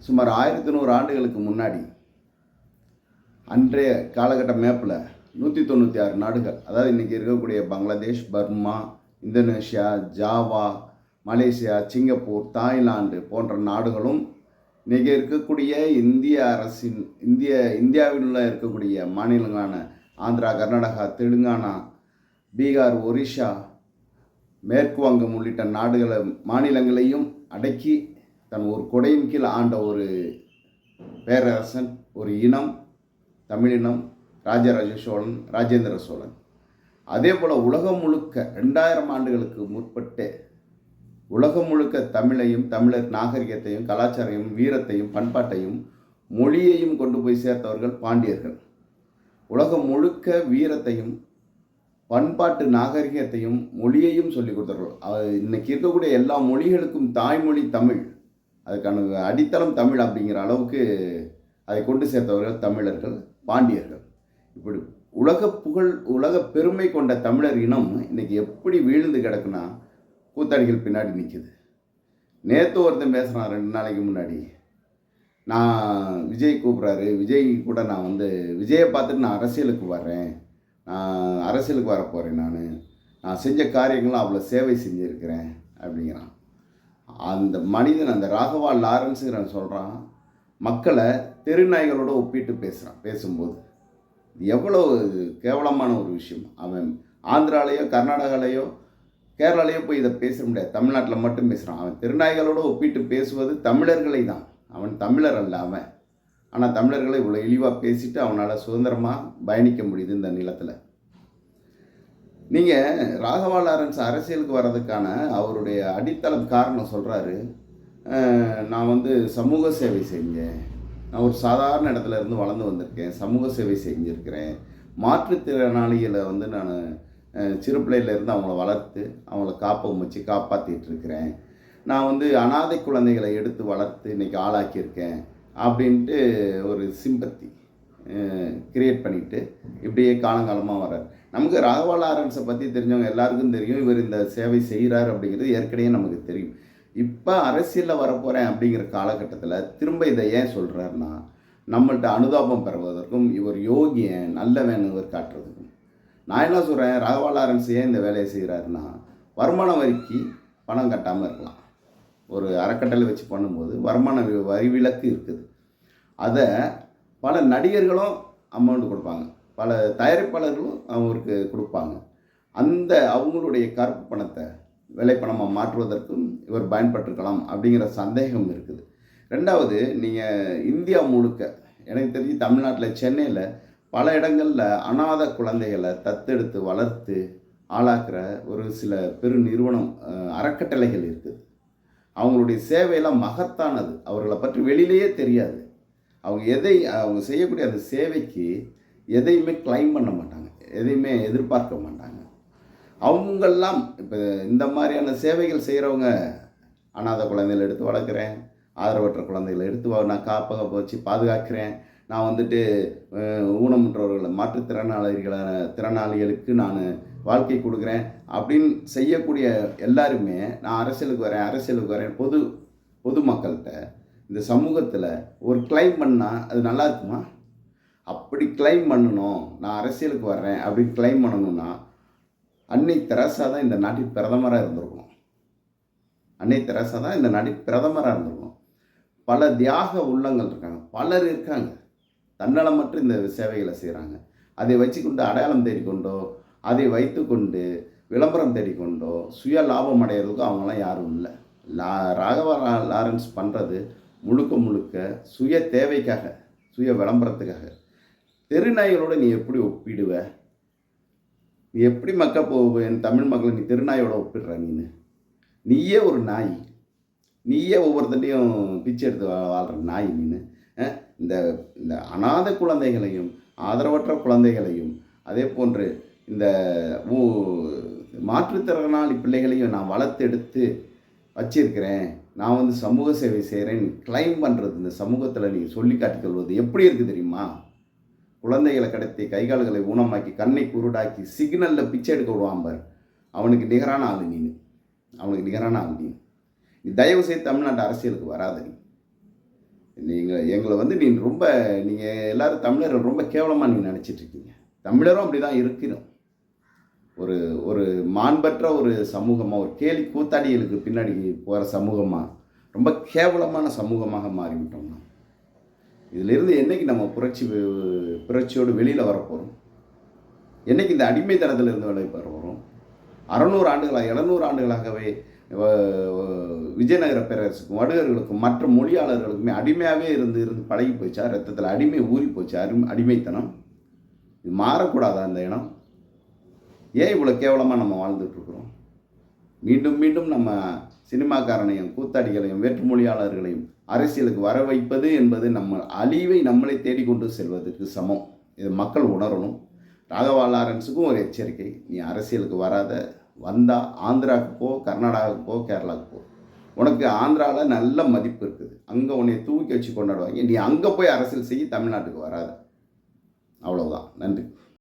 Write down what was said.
சுமார் 1100 ஆண்டுகளுக்கு முன்னாடி அன்றைய காலகட்ட மேப்பில் 196 நாடுகள், அதாவது இன்றைக்கி இருக்கக்கூடிய Bangladesh, Burma, Indonesia, Java, Malaysia, Singapore, Thailand போன்ற நாடுகளும் இன்றைக்கி இருக்கக்கூடிய இந்தியாவில் இருக்கக்கூடிய மாநிலங்களான ஆந்திரா, கர்நாடகா, தெலுங்கானா, பீகார், ஒரிஷா, மேற்கு வங்கம் உள்ளிட்ட மாநிலங்களையும் அடக்கி தன் ஒரு கொடையின் கீழ் ஆண்ட ஒரு பேரரசன், ஒரு இனம், தமிழினம், ராஜராஜ சோழன், ராஜேந்திர சோழன். அதே போல் உலகம் முழுக்க 2000 ஆண்டுகளுக்கு முற்பட்டு உலகம் முழுக்க தமிழையும், தமிழர் நாகரிகத்தையும், கலாச்சாரையும், வீரத்தையும், பண்பாட்டையும், மொழியையும் கொண்டு போய் சேர்த்தவர்கள் பாண்டியர்கள். உலகம் முழுக்க வீரத்தையும், பண்பாட்டு நாகரிகத்தையும், மொழியையும் சொல்லிக் கொடுத்தார்கள். இன்னைக்கு இருக்கக்கூடிய எல்லா மொழிகளுக்கும் தாய்மொழி தமிழ், அதுக்கான அடித்தளம் தமிழ் அப்படிங்கிற அளவுக்கு அதை கொண்டு சேர்த்தவர்கள் தமிழர்கள், பாண்டியர்கள். இப்படி உலக பெருமை கொண்ட தமிழர் இனம் இன்னைக்கு எப்படி வீழ்ந்து கிடக்குன்னா கூத்தாடிகள் பின்னாடி நிற்குது. நேற்று ஒருத்தன் பேசுகிறான் 2 நாளைக்கு முன்னாடி, நான் விஜய் கூப்பிட்றாரு, விஜய் கூட நான் விஜயை பார்த்துட்டு நான் அரசியலுக்கு வர்றேன், நான் அரசியலுக்கு வர போகிறேன், நான் செஞ்ச காரியங்களும் அவ்வளோ சேவை செஞ்சுருக்கிறேன் அப்படிங்கிறான். அந்த மனிதன், அந்த ராகவா லாரன்ஸுங்கிறன் சொல்கிறான், மக்களை தெருநாய்களோடு ஒப்பிட்டு பேசும்போது எவ்வளோ கேவலமான ஒரு விஷயம். அவன் ஆந்திராலேயோ, கர்நாடகாலேயோ, கேரளாலேயோ போய் இதை பேச முடியாது, தமிழ்நாட்டில் மட்டும் பேசுகிறான். அவன் திருநாய்களோடு ஒப்பிட்டு பேசுவது தமிழர்களை தான். அவன் தமிழர் அல்ல அவன். ஆனால் தமிழர்களை இவ்வளோ இழிவாக பேசிட்டு அவனால் சுதந்திரமாக பயணிக்க முடியுது இந்த நிலத்தில். நீங்கள் ராகவா லாரன்ஸ் அரசியலுக்கு வர்றதுக்கான அவருடைய அடித்தளம் காரணம் சொல்கிறாரு, நான் சமூக சேவை செஞ்சேன், நான் ஒரு சாதாரண இடத்துல இருந்து வளர்ந்து வந்திருக்கேன், சமூக சேவை செஞ்சுருக்கிறேன், மாற்றுத்திறனாளிகளை நான் சிறு பிள்ளையிலேருந்து அவங்கள வளர்த்து அவங்கள காப்பகம் வச்சு காப்பாற்றிட்டு இருக்கிறேன், நான் அனாதை குழந்தைகளை எடுத்து வளர்த்து இன்றைக்கி ஆளாக்கியிருக்கேன் அப்படின்ட்டு ஒரு சிம்பத்தி கிரியேட் பண்ணிவிட்டு இப்படியே காலங்காலமாக வர்றார். நமக்கு ராகவா லாரன்ஸை பற்றி தெரிஞ்சவங்க எல்லாருக்கும் தெரியும், இவர் இந்த சேவை செய்கிறார் அப்படிங்கிறது ஏற்கனவே நமக்கு தெரியும். இப்போ அரசியலில் வரப்போகிறேன் அப்படிங்கிற காலகட்டத்தில் திரும்ப இதை ஏன் சொல்கிறாருன்னா, நம்மள்கிட்ட அனுதாபம் பெறுவதற்கும், இவர் யோகியன் நல்லவன் இவர் காட்டுறதுக்கும். நான் என்ன சொல்கிறேன், ராகவா லாரன்ஸ் ஏன் இந்த வேலையை செய்கிறாருன்னா, வருமான வரிக்கு பணம் கட்டாமல் இருக்கலாம். ஒரு அறக்கட்டளை வச்சு பண்ணும்போது வருமான வரி விலக்கு இருக்குது. அதை பல நடிகர்களும் அமௌண்ட் கொடுப்பாங்க, பல தயாரிப்பாளர்களும் அவருக்கு கொடுப்பாங்க. அந்த அவங்களுடைய கருப்பு பணத்தை விலைப்பணமாக மாற்றுவதற்கும் இவர் பயன்பட்டிருக்கலாம் அப்படிங்கிற சந்தேகம் இருக்குது. ரெண்டாவது, நீங்கள் இந்தியா முழுக்க எனக்கு தெரிஞ்சு தமிழ்நாட்டில் சென்னையில் பல இடங்களில் அனாதை குழந்தைகளை தத்தெடுத்து வளர்த்து ஆளாக்குற ஒரு சில பெரு நிறுவனம், அறக்கட்டளைகள் இருக்குது. அவங்களுடைய சேவையெல்லாம் மகத்தானது. அவர்களை பற்றி வெளியிலேயே தெரியாது. அவங்க செய்யக்கூடிய அந்த சேவைக்கு எதையுமே கிளைம் பண்ண மாட்டாங்க, எதையுமே எதிர்பார்க்க மாட்டாங்க. அவங்கெல்லாம் இப்போ இந்த மாதிரியான சேவைகள் செய்கிறவங்க, அனாதை குழந்தைகளை எடுத்து வளர்க்குறேன், ஆதரவற்ற குழந்தைகளை எடுத்து நான் காப்பகம் வச்சு பாதுகாக்கிறேன், நான் ஊனமுற்றவர்களை திறனாளிகளுக்கு நான் வாழ்க்கை கொடுக்குறேன் அப்படின்னு செய்யக்கூடிய எல்லாருமே நான் அரசியலுக்கு வரேன் பொதுமக்கள்கிட்ட இந்த சமூகத்தில் ஒரு கிளைம் பண்ணால் அது நல்லா இருக்குமா? அப்படி கிளைம் பண்ணணும், நான் அரசியலுக்கு வர்றேன் அப்படின்னு கிளைம் பண்ணணும்னா அன்னை தெரசா தான் இந்த நாட்டின் பிரதமராக இருந்திருக்கணும். அன்னை தெரசா தான் இந்த நாட்டின் பிரதமராக இருந்திருக்கணும். பல தியாக உள்ளங்கள் இருக்காங்க, பலர் இருக்காங்க, தன்னலமற்று இந்த சேவைகளை செய்கிறாங்க. அதை வச்சுக்கொண்டு அடையாளம் தேடிக்கொண்டோ, அதை வைத்துக்கொண்டு விளம்பரம் தேடிக்கொண்டோ சுய லாபம் அடைகிறதுக்கும் அவங்களாம் யாரும் இல்லை. ராகவா லாரன்ஸ் பண்ணுறது முழுக்க சுய தேவைக்காக, சுய விளம்பரத்துக்காக. தெருநாய்களோடு நீ எப்படி ஒப்பிடுவ? நீ எப்படி என் தமிழ் மக்களை நீ தெருநாயோட ஒப்பிடுற? நீயே ஒரு நாய், நீயே ஒவ்வொருத்தட்டையும் பிச்சை எடுத்து வாழ்கிற நாய். இந்த அனாதை குழந்தைகளையும், ஆதரவற்ற குழந்தைகளையும், அதே போன்று இந்த மாற்றுத்திறனாளி பிள்ளைகளையும் நான் வளர்த்தெடுத்து வச்சிருக்கிறேன், நான் சமூக சேவை செய்கிறேன் கிளைம் பண்ணுறது, இந்த சமூகத்தில் நீ சொல்லி காட்டிக்கொள்வது எப்படி இருக்குது தெரியுமா? குழந்தைகளை கடத்தி கைகால்களை ஊனமாக்கி கண்ணை குருடாக்கி சிக்னலில் பிச்சை எடுக்க விடுவான் பார், அவனுக்கு நிகரான ஆளு நீ. நீ தயவு செய்து தமிழ்நாட்டு அரசியலுக்கு வராத. நீ எங்களை வந்து நீங்கள் எல்லாரும் தமிழர்கள் ரொம்ப கேவலமாக நீங்கள் நினச்சிட்டு இருக்கீங்க. தமிழரும் அப்படி தான் இருக்கிறோம். ஒரு ஒரு மாண்பற்ற ஒரு சமூகமாக, ஒரு கேலி கூத்தாடிகளுக்கு பின்னாடி போகிற சமூகமாக, ரொம்ப கேவலமான சமூகமாக மாறிவிட்டோம் நாம். இதிலிருந்து என்னைக்கு நம்ம புரட்சியோடு வெளியில் வரப்போகிறோம்? என்னைக்கு இந்த அடிமைத்தனத்திலிருந்து வெளியே வர போகிறோம்? 600 ஆண்டுகளாக 700 ஆண்டுகளாகவே விஜயநகர பேரரசுக்கும் வடுகர்களுக்கும் மற்ற மொழியாளர்களுக்குமே அடிமையாகவே இருந்து பழகி போச்சா? ரத்தத்தில் அடிமை ஊறி போச்சு. அடிமைத்தனம் இது மாறக்கூடாதா? அந்த இனம் ஏன் இவ்வளோ கேவலமாக நம்ம வாழ்ந்துட்டுருக்குறோம்? மீண்டும் மீண்டும் நம்ம சினிமாக்காரனையும் கூத்தாடிகளையும் வேற்றுமொழியாளர்களையும் அரசியலுக்கு வர வைப்பது என்பது நம்ம அழிவை நம்மளை தேடிக்கொண்டு செல்வதற்கு சமம். இது மக்கள் உணரணும். ராகவா லாரன்ஸுக்கும் ஒரு எச்சரிக்கை, நீ அரசியலுக்கு வராத. வந்தால் ஆந்திராவுக்கு போ, கர்நாடகாவுக்கு போ, கேரளாவுக்கு போ. உனக்கு ஆந்திராவில் நல்ல மதிப்பு இருக்குது, அங்கே உன்னை தூக்கி வச்சு கொண்டாடுவாங்க. நீ அங்கே போய் அரசியல் செய்ய, தமிழ்நாட்டுக்கு வராத. அவ்வளோதான். நன்றி.